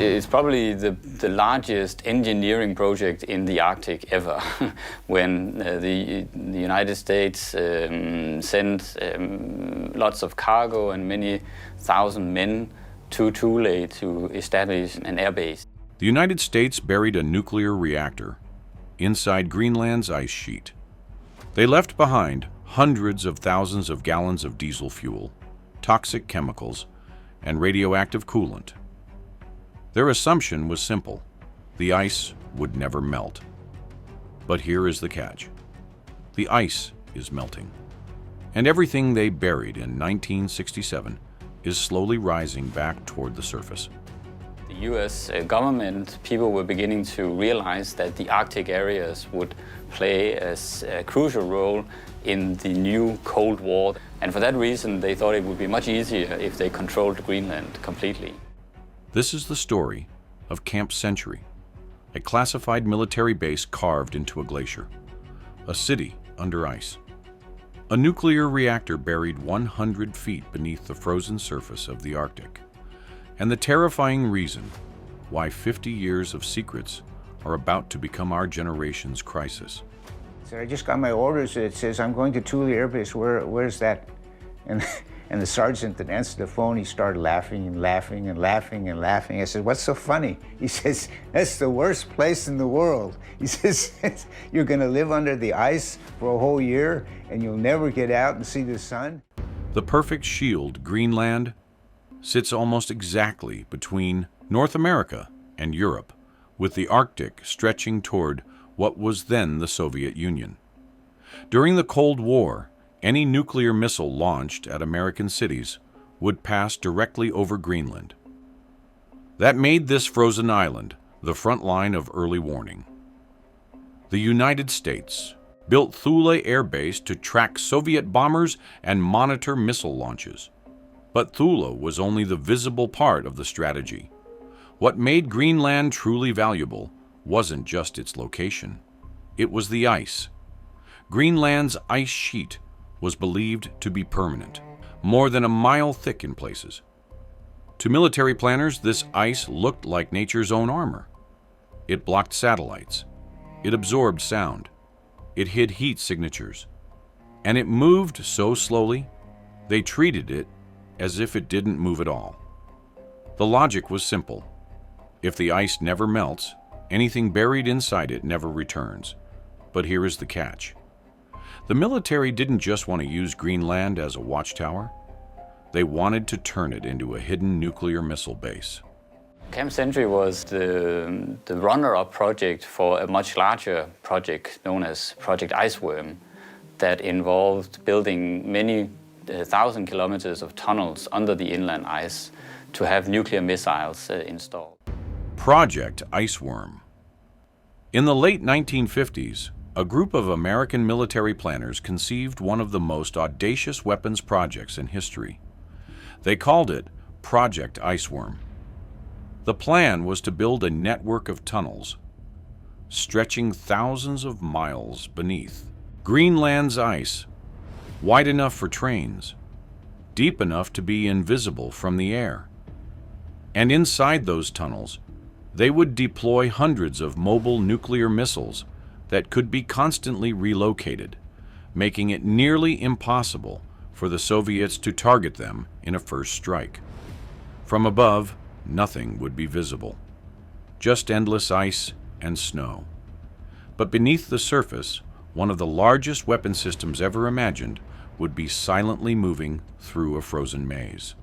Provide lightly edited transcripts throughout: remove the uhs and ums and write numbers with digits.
It's probably the largest engineering project in the Arctic ever, when the United States sent lots of cargo and many thousand men to Thule to establish an airbase. The United States buried a nuclear reactor inside Greenland's ice sheet. They left behind hundreds of thousands of gallons of diesel fuel, toxic chemicals, and radioactive coolant. Their assumption was simple: the ice would never melt. But here is the catch. The ice is melting, and everything they buried in 1967 is slowly rising back toward the surface. The US government, people were beginning to realize that the Arctic areas would play a crucial role in the new Cold War. And for that reason, they thought it would be much easier if they controlled Greenland completely. This is the story of Camp Century, a classified military base carved into a glacier, a city under ice, a nuclear reactor buried 100 feet beneath the frozen surface of the Arctic, and the terrifying reason why 50 years of secrets are about to become our generation's crisis. So I just got my orders. It says, I'm going to Thule Air Base. Where's that? And the sergeant that answered the phone, he started laughing and laughing and laughing and laughing. I said, what's so funny? He says, that's the worst place in the world. He says, you're going to live under the ice for a whole year and you'll never get out and see the sun. The perfect shield, Greenland, sits almost exactly between North America and Europe, with the Arctic stretching toward what was then the Soviet Union. During the Cold War, any nuclear missile launched at American cities would pass directly over Greenland. That made this frozen island the front line of early warning. The United States built Thule Air Base to track Soviet bombers and monitor missile launches. But Thule was only the visible part of the strategy. What made Greenland truly valuable wasn't just its location. It was the ice. Greenland's ice sheet was believed to be permanent, more than a mile thick in places. To military planners, this ice looked like nature's own armor. It blocked satellites. It absorbed sound. It hid heat signatures. And it moved so slowly, they treated it as if it didn't move at all. The logic was simple. If the ice never melts, anything buried inside it never returns. But here is the catch. The military didn't just want to use Greenland as a watchtower. They wanted to turn it into a hidden nuclear missile base. Camp Century was the runner-up project for a much larger project known as Project Iceworm that involved building many 1,000 kilometers of tunnels under the inland ice to have nuclear missiles installed. Project Iceworm. In the late 1950s, a group of American military planners conceived one of the most audacious weapons projects in history. They called it Project Iceworm. The plan was to build a network of tunnels, stretching thousands of miles beneath Greenland's ice, wide enough for trains, deep enough to be invisible from the air. And inside those tunnels, they would deploy hundreds of mobile nuclear missiles that could be constantly relocated, making it nearly impossible for the Soviets to target them in a first strike. From above, nothing would be visible, just endless ice and snow. But beneath the surface, one of the largest weapon systems ever imagined would be silently moving through a frozen maze.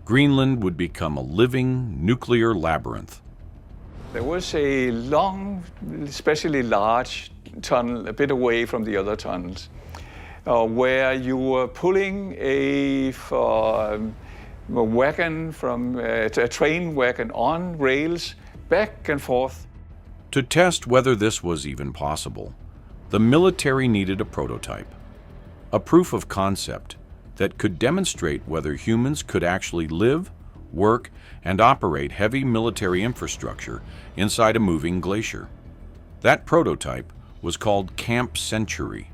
Greenland would become a living nuclear labyrinth. There was a long, especially large tunnel a bit away from the other tunnels, where you were pulling a wagon from a train wagon on rails back and forth. To test whether this was even possible, the military needed a prototype, a proof of concept that could demonstrate whether humans could actually live, work, and operate heavy military infrastructure inside a moving glacier. That prototype was called Camp Century.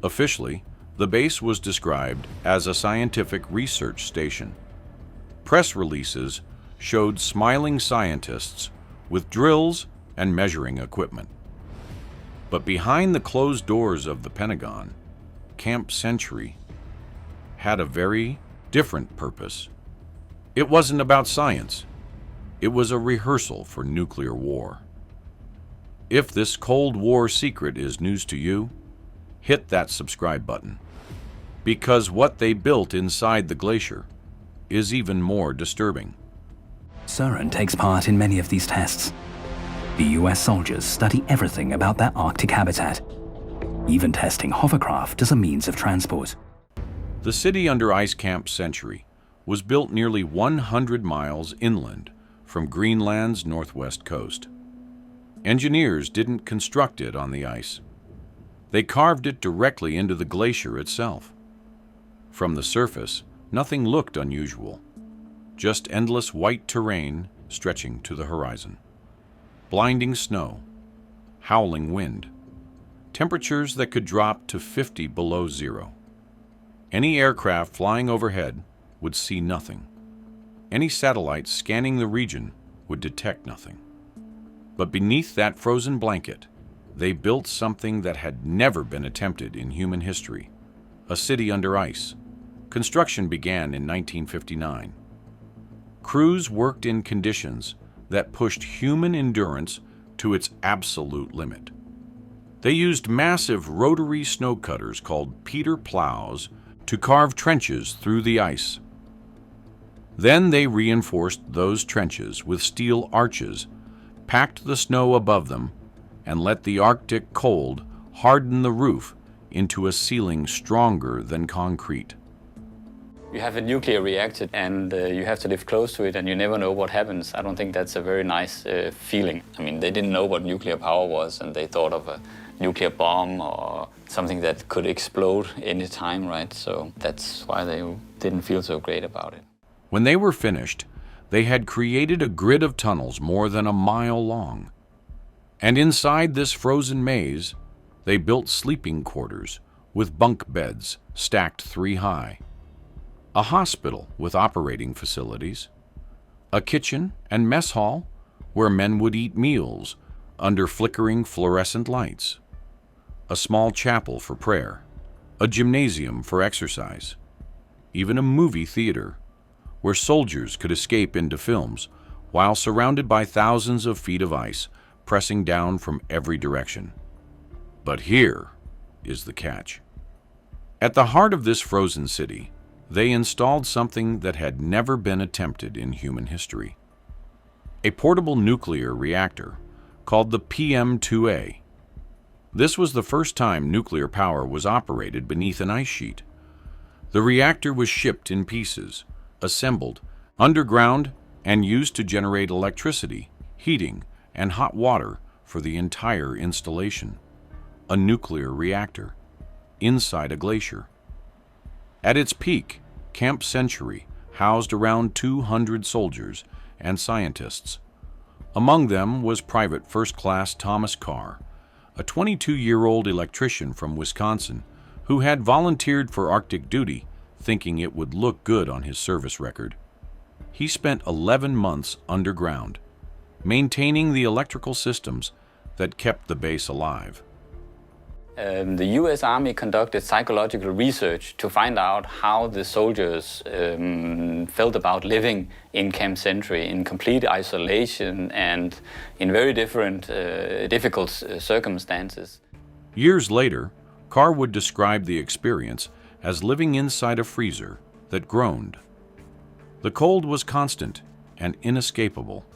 Officially, the base was described as a scientific research station. Press releases showed smiling scientists with drills and measuring equipment. But behind the closed doors of the Pentagon, Camp Century had a very different purpose. It wasn't about science. It was a rehearsal for nuclear war. If this Cold War secret is news to you, hit that subscribe button, because what they built inside the glacier is even more disturbing. CERN takes part in many of these tests. The US soldiers study everything about their Arctic habitat, even testing hovercraft as a means of transport. The city under ice Camp Century was built nearly 100 miles inland from Greenland's northwest coast. Engineers didn't construct it on the ice. They carved it directly into the glacier itself. From the surface, nothing looked unusual, just endless white terrain stretching to the horizon. Blinding snow, howling wind, temperatures that could drop to 50 below zero. Any aircraft flying overhead would see nothing. Any satellite scanning the region would detect nothing. But beneath that frozen blanket, they built something that had never been attempted in human history, a city under ice. Construction began in 1959. Crews worked in conditions that pushed human endurance to its absolute limit. They used massive rotary snow cutters called Peter plows to carve trenches through the ice. Then they reinforced those trenches with steel arches, packed the snow above them, and let the Arctic cold harden the roof into a ceiling stronger than concrete. You have a nuclear reactor and you have to live close to it and you never know what happens. I don't think that's a very nice feeling. I mean, they didn't know what nuclear power was and they thought of a nuclear bomb or something that could explode any time, right? So that's why they didn't feel so great about it. When they were finished, they had created a grid of tunnels more than a mile long. And inside this frozen maze, they built sleeping quarters with bunk beds stacked 3 high, a hospital with operating facilities, a kitchen and mess hall where men would eat meals under flickering fluorescent lights, a small chapel for prayer, a gymnasium for exercise, even a movie theater where soldiers could escape into films while surrounded by thousands of feet of ice pressing down from every direction. But here is the catch. At the heart of this frozen city, they installed something that had never been attempted in human history. A portable nuclear reactor called the PM-2A. This was the first time nuclear power was operated beneath an ice sheet. The reactor was shipped in pieces, assembled, underground, and used to generate electricity, heating, and hot water for the entire installation. A nuclear reactor, inside a glacier. At its peak, Camp Century housed around 200 soldiers and scientists. Among them was Private First Class Thomas Carr, a 22-year-old electrician from Wisconsin who had volunteered for Arctic duty, thinking it would look good on his service record. He spent 11 months underground, maintaining the electrical systems that kept the base alive. The US Army conducted psychological research to find out how the soldiers felt about living in Camp Century in complete isolation and in very difficult circumstances. Years later, Carr would describe the experience as living inside a freezer that groaned. The cold was constant and inescapable.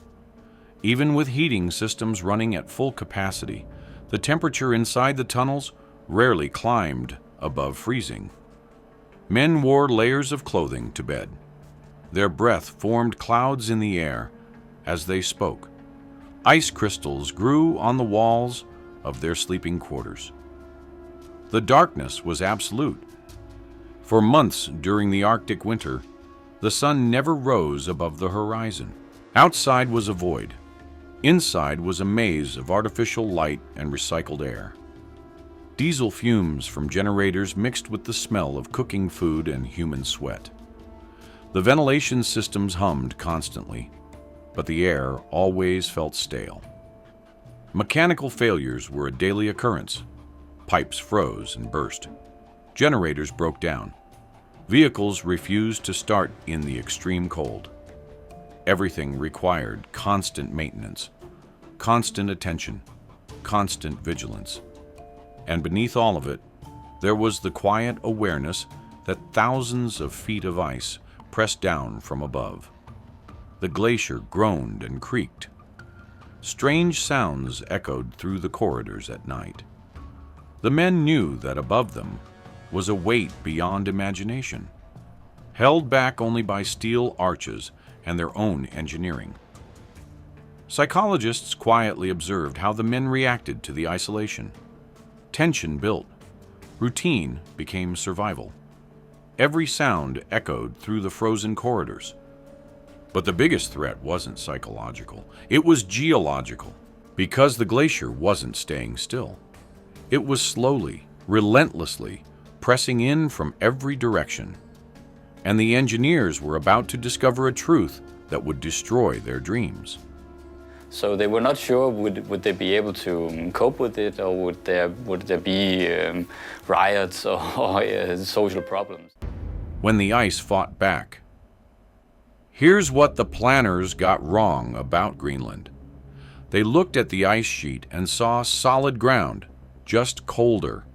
Even with heating systems running at full capacity, the temperature inside the tunnels rarely climbed above freezing. Men wore layers of clothing to bed. Their breath formed clouds in the air as they spoke. Ice crystals grew on the walls of their sleeping quarters. The darkness was absolute. For months during the Arctic winter, the sun never rose above the horizon. Outside was a void. Inside was a maze of artificial light and recycled air. Diesel fumes from generators mixed with the smell of cooking food and human sweat. The ventilation systems hummed constantly, but the air always felt stale. Mechanical failures were a daily occurrence. Pipes froze and burst. Generators broke down. Vehicles refused to start in the extreme cold. Everything required constant maintenance, constant attention, constant vigilance. And beneath all of it, there was the quiet awareness that thousands of feet of ice pressed down from above. The glacier groaned and creaked. Strange sounds echoed through the corridors at night. The men knew that above them was a weight beyond imagination, held back only by steel arches and their own engineering. Psychologists quietly observed how the men reacted to the isolation. Tension built. Routine became survival. Every sound echoed through the frozen corridors. But the biggest threat wasn't psychological. It was geological, because the glacier wasn't staying still. It was slowly, relentlessly, pressing in from every direction. And the engineers were about to discover a truth that would destroy their dreams. So they were not sure would they be able to cope with it, or would there be riots or social problems. When the ice fought back. Here's what the planners got wrong about Greenland. They looked at the ice sheet and saw solid ground, just colder.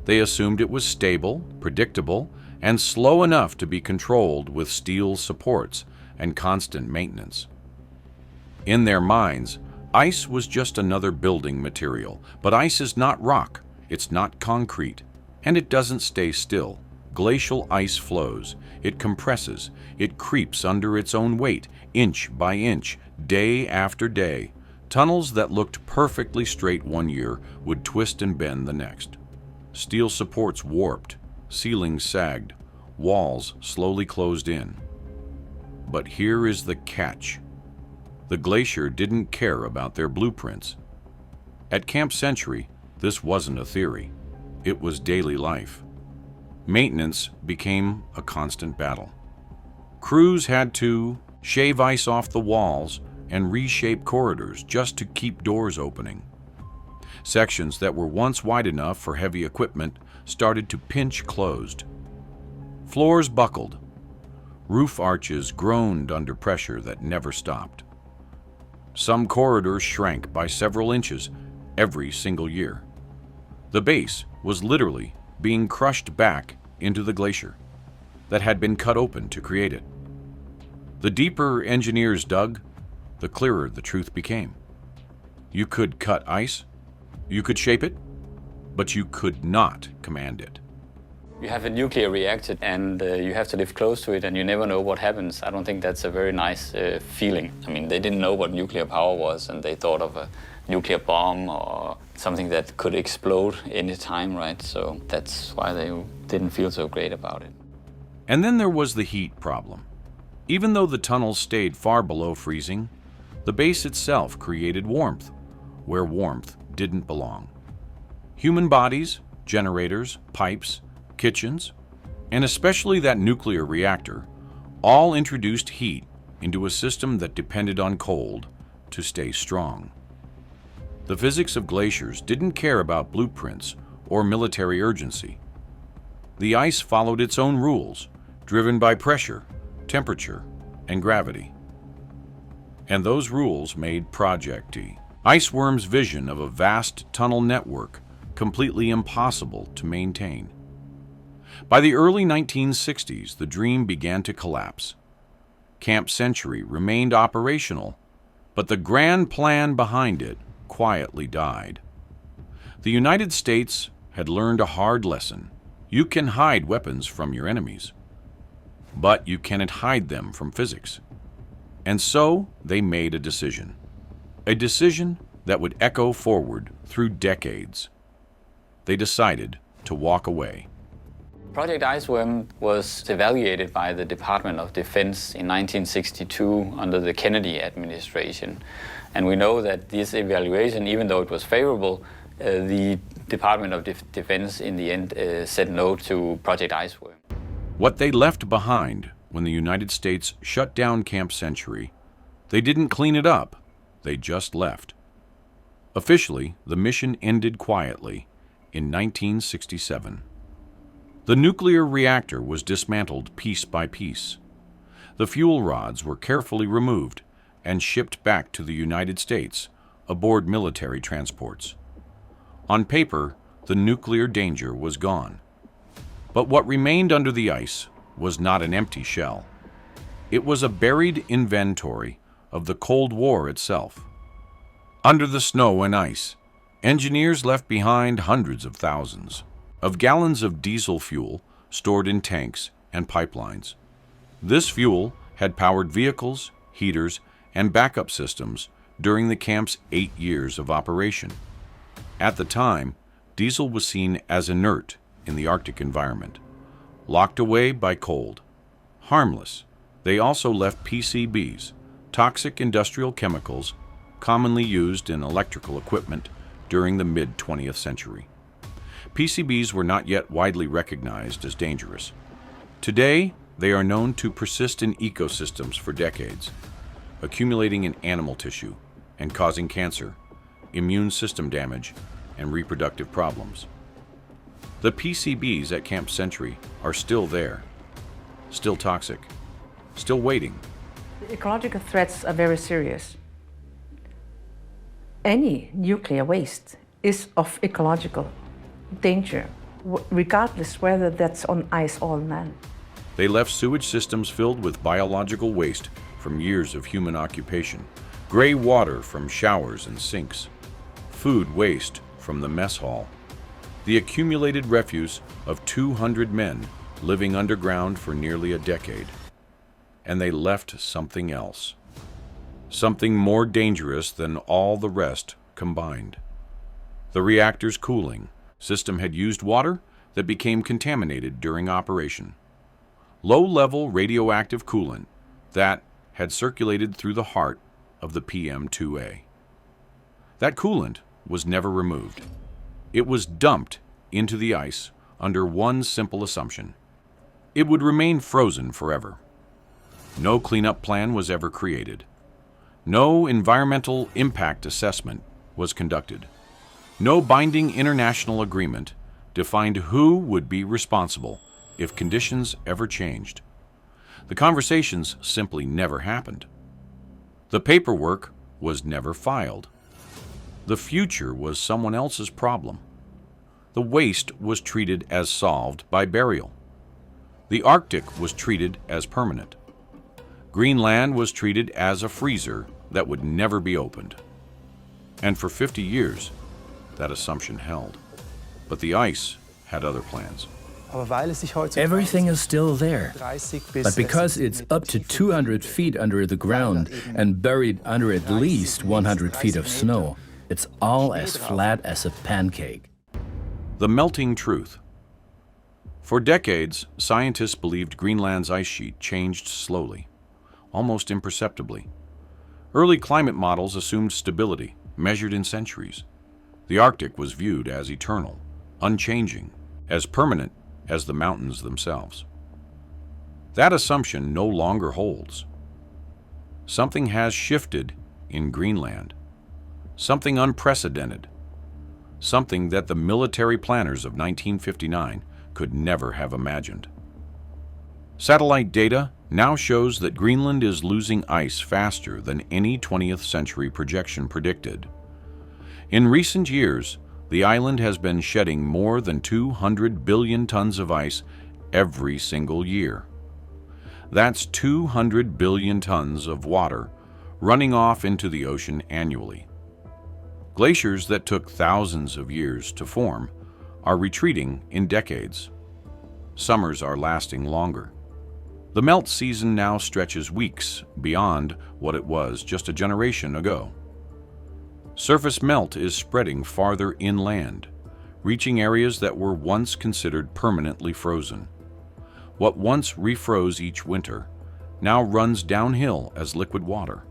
They assumed it was stable, predictable, and slow enough to be controlled with steel supports and constant maintenance. In their minds, ice was just another building material, but ice is not rock, it's not concrete, and it doesn't stay still. Glacial ice flows, it compresses, it creeps under its own weight, inch by inch, day after day. Tunnels that looked perfectly straight one year would twist and bend the next. Steel supports warped, ceilings sagged, walls slowly closed in. But here is the catch. The glacier didn't care about their blueprints. At Camp Century, this wasn't a theory. It was daily life. Maintenance became a constant battle. Crews had to shave ice off the walls and reshape corridors just to keep doors opening. Sections that were once wide enough for heavy equipment started to pinch closed. Floors buckled. Roof arches groaned under pressure that never stopped. Some corridors shrank by several inches every single year. The base was literally being crushed back into the glacier that had been cut open to create it. The deeper engineers dug, the clearer the truth became. You could cut ice, you could shape it, but you could not command it. You have a nuclear reactor and you have to live close to it, and you never know what happens. I don't think that's a very nice feeling. I mean, they didn't know what nuclear power was, and they thought of a nuclear bomb or something that could explode any time, right? So that's why they didn't feel so great about it. And then there was the heat problem. Even though the tunnels stayed far below freezing, the base itself created warmth where warmth didn't belong. Human bodies, generators, pipes, kitchens, and especially that nuclear reactor, all introduced heat into a system that depended on cold to stay strong. The physics of glaciers didn't care about blueprints or military urgency. The ice followed its own rules, driven by pressure, temperature, and gravity. And those rules made Project T, Iceworm's vision of a vast tunnel network, completely impossible to maintain. By the early 1960s, the dream began to collapse. Camp Century remained operational, but the grand plan behind it quietly died. The United States had learned a hard lesson. You can hide weapons from your enemies, but you cannot hide them from physics. And so they made a decision that would echo forward through decades. They decided to walk away. Project Iceworm was evaluated by the Department of Defense in 1962 under the Kennedy administration. And we know that this evaluation, even though it was favorable, the Department of Defense in the end said no to Project Iceworm. What they left behind when the United States shut down Camp Century, They didn't clean it up, they just left. Officially, the mission ended quietly in 1967. The nuclear reactor was dismantled piece by piece. The fuel rods were carefully removed and shipped back to the United States aboard military transports. On paper, the nuclear danger was gone. But what remained under the ice was not an empty shell. It was a buried inventory of the Cold War itself. Under the snow and ice, engineers left behind hundreds of thousands of gallons of diesel fuel stored in tanks and pipelines. This fuel had powered vehicles, heaters, and backup systems during the camp's 8 years of operation. At the time, diesel was seen as inert in the Arctic environment, locked away by cold. Harmless, they also left PCBs, toxic industrial chemicals commonly used in electrical equipment during the mid-20th century. PCBs were not yet widely recognized as dangerous. Today, they are known to persist in ecosystems for decades, accumulating in animal tissue and causing cancer, immune system damage, and reproductive problems. The PCBs at Camp Century are still there, still toxic, still waiting. Ecological threats are very serious. Any nuclear waste is of ecological danger, regardless whether that's on ice or on land. They left sewage systems filled with biological waste from years of human occupation, gray water from showers and sinks, food waste from the mess hall, the accumulated refuse of 200 men living underground for nearly a decade. And they left something else, something more dangerous than all the rest combined. The reactor's cooling system had used water that became contaminated during operation. Low-level radioactive coolant that had circulated through the heart of the PM-2A. That coolant was never removed. It was dumped into the ice under one simple assumption. It would remain frozen forever. No cleanup plan was ever created. No environmental impact assessment was conducted. No binding international agreement defined who would be responsible if conditions ever changed. The conversations simply never happened. The paperwork was never filed. The future was someone else's problem. The waste was treated as solved by burial. The Arctic was treated as permanent. Greenland was treated as a freezer that would never be opened. And for 50 years, that assumption held. But the ice had other plans. Everything is still there, but because it's up to 200 feet under the ground and buried under at least 100 feet of snow, it's all as flat as a pancake. The melting truth. For decades, scientists believed Greenland's ice sheet changed slowly, almost imperceptibly. Early climate models assumed stability, measured in centuries. The Arctic was viewed as eternal, unchanging, as permanent as the mountains themselves. That assumption no longer holds. Something has shifted in Greenland. Something unprecedented. Something that the military planners of 1959 could never have imagined. Satellite data now shows that Greenland is losing ice faster than any 20th century projection predicted. In recent years, the island has been shedding more than 200 billion tons of ice every single year. That's 200 billion tons of water running off into the ocean annually. Glaciers that took thousands of years to form are retreating in decades. Summers are lasting longer. The melt season now stretches weeks beyond what it was just a generation ago. Surface melt is spreading farther inland, reaching areas that were once considered permanently frozen. What once refroze each winter now runs downhill as liquid water,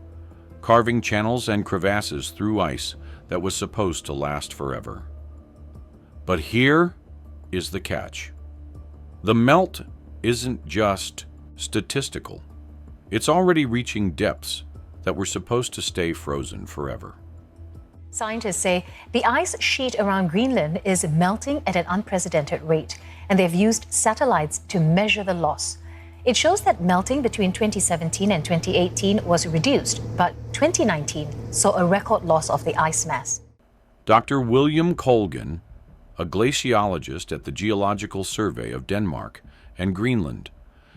carving channels and crevasses through ice that was supposed to last forever. But here is the catch. The melt isn't just statistical. It's already reaching depths that were supposed to stay frozen forever. Scientists say the ice sheet around Greenland is melting at an unprecedented rate, and they've used satellites to measure the loss. It shows that melting between 2017 and 2018 was reduced, but 2019 saw a record loss of the ice mass. Dr. William Colgan, a glaciologist at the Geological Survey of Denmark and Greenland,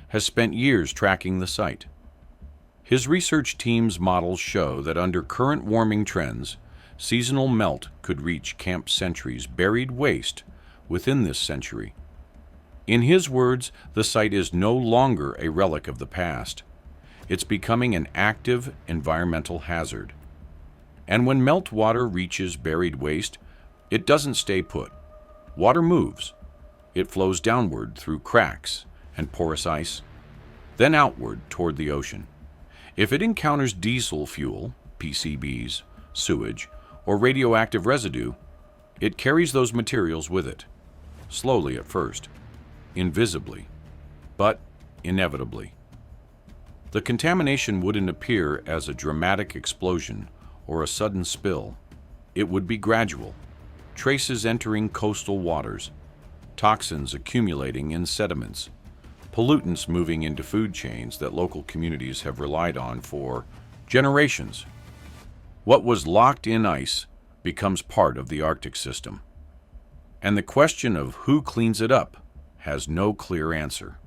has spent years tracking the site. His research team's models show that under current warming trends, seasonal melt could reach Camp Century's buried waste within this century. In his words, the site is no longer a relic of the past. It's becoming an active environmental hazard. And when meltwater reaches buried waste, it doesn't stay put. Water moves. It flows downward through cracks and porous ice, then outward toward the ocean. If it encounters diesel fuel, PCBs, sewage, or radioactive residue, it carries those materials with it, slowly at first, invisibly, but inevitably. The contamination wouldn't appear as a dramatic explosion or a sudden spill. It would be gradual, traces entering coastal waters, toxins accumulating in sediments, pollutants moving into food chains that local communities have relied on for generations. What was locked in ice becomes part of the Arctic system. And the question of who cleans it up has no clear answer.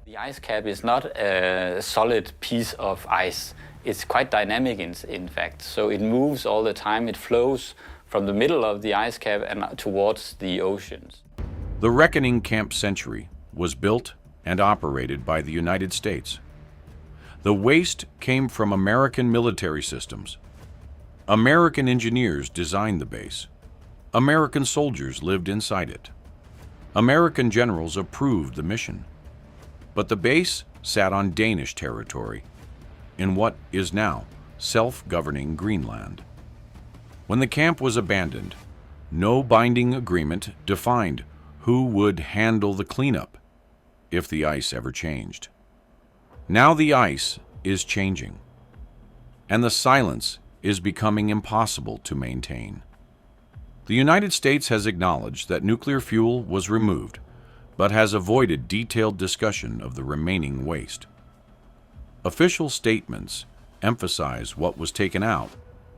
The ice cap is not a solid piece of ice. It's quite dynamic in fact. So it moves all the time. It flows from the middle of the ice cap and towards the oceans. The Reckoning Camp Century was built and operated by the United States. The waste came from American military systems. American engineers designed the base. American soldiers lived inside it. American generals approved the mission. But the base sat on Danish territory, in what is now self-governing Greenland. When the camp was abandoned, no binding agreement defined who would handle the cleanup if the ice ever changed. Now the ice is changing, and the silence is becoming impossible to maintain. The United States has acknowledged that nuclear fuel was removed, but has avoided detailed discussion of the remaining waste. Official statements emphasize what was taken out,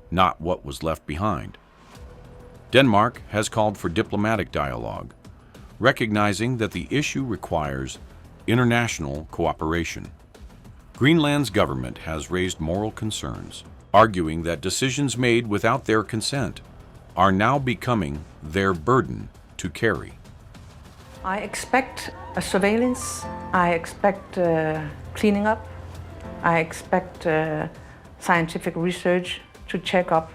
not what was left behind. Denmark has called for diplomatic dialogue, recognizing that the issue requires international cooperation. Greenland's government has raised moral concerns, arguing that decisions made without their consent are now becoming their burden to carry. I expect a surveillance, I expect cleaning up, I expect scientific research to check up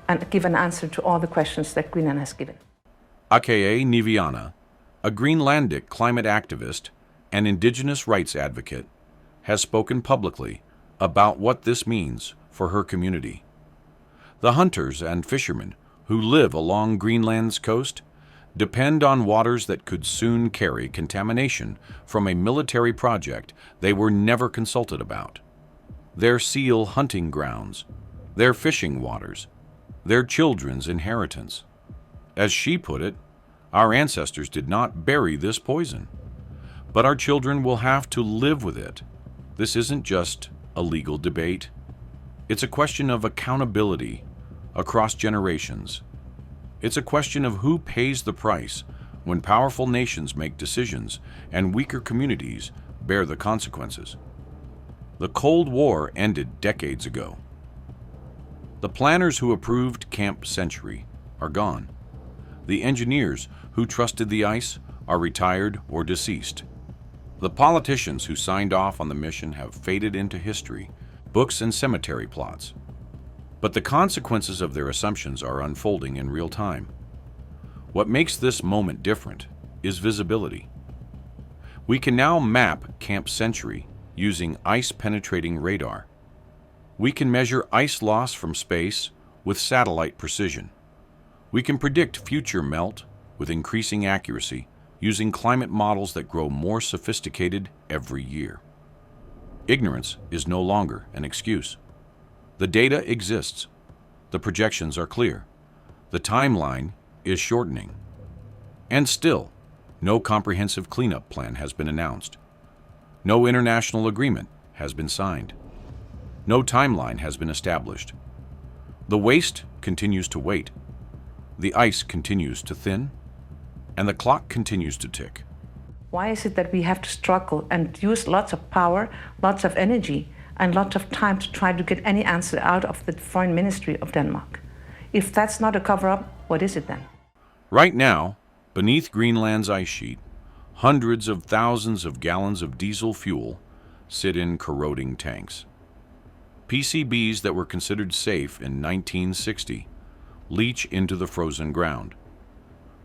and give an answer to all the questions that Greenland has given. Aka Niviana, a Greenlandic climate activist and indigenous rights advocate, has spoken publicly about what this means for her community. The hunters and fishermen who live along Greenland's coast depend on waters that could soon carry contamination from a military project they were never consulted about. Their seal hunting grounds, their fishing waters, their children's inheritance. As she put it, our ancestors did not bury this poison, but our children will have to live with it. This isn't just a legal debate. It's a question of accountability across generations. It's a question of who pays the price when powerful nations make decisions and weaker communities bear the consequences. The Cold War ended decades ago. The planners who approved Camp Century are gone. The engineers who trusted the ice are retired or deceased. The politicians who signed off on the mission have faded into history, books and cemetery plots. But the consequences of their assumptions are unfolding in real time. What makes this moment different is visibility. We can now map Camp Century using ice-penetrating radar. We can measure ice loss from space with satellite precision. We can predict future melt with increasing accuracy using climate models that grow more sophisticated every year. Ignorance is no longer an excuse. The data exists. The projections are clear. The timeline is shortening. And still, no comprehensive cleanup plan has been announced. No international agreement has been signed. No timeline has been established. The waste continues to wait. The ice continues to thin. And the clock continues to tick. Why is it that we have to struggle and use lots of power, lots of energy, and lots of time to try to get any answer out of the Foreign Ministry of Denmark? If that's not a cover-up, what is it then? Right now, beneath Greenland's ice sheet, hundreds of thousands of gallons of diesel fuel sit in corroding tanks. PCBs that were considered safe in 1960 leach into the frozen ground.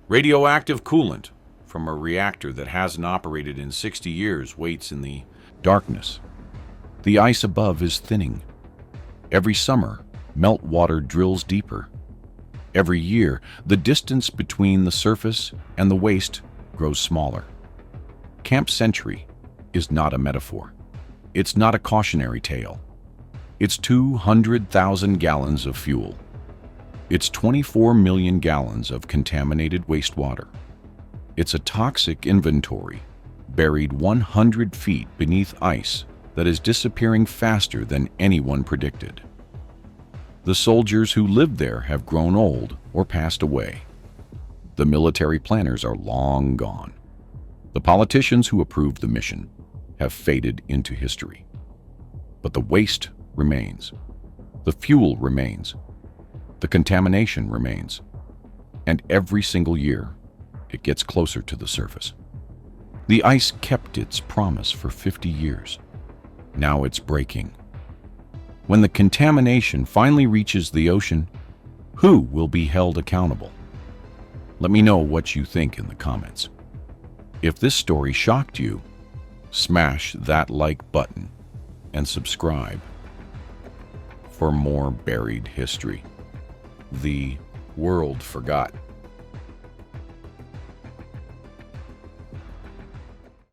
Radioactive coolant from a reactor that hasn't operated in 60 years waits in the darkness. The ice above is thinning. Every summer, meltwater drills deeper. Every year, the distance between the surface and the waste grows smaller. Camp Century is not a metaphor. It's not a cautionary tale. It's 200,000 gallons of fuel. It's 24 million gallons of contaminated wastewater. It's a toxic inventory buried 100 feet beneath ice that is disappearing faster than anyone predicted. The soldiers who lived there have grown old or passed away. The military planners are long gone. The politicians who approved the mission have faded into history. But the waste remains. The fuel remains. The contamination remains. And every single year, it gets closer to the surface. The ice kept its promise for 50 years. Now it's breaking. When the contamination finally reaches the ocean, who will be held accountable? Let me know what you think in the comments. If this story shocked you, smash that like button and subscribe for more buried history the world forgot.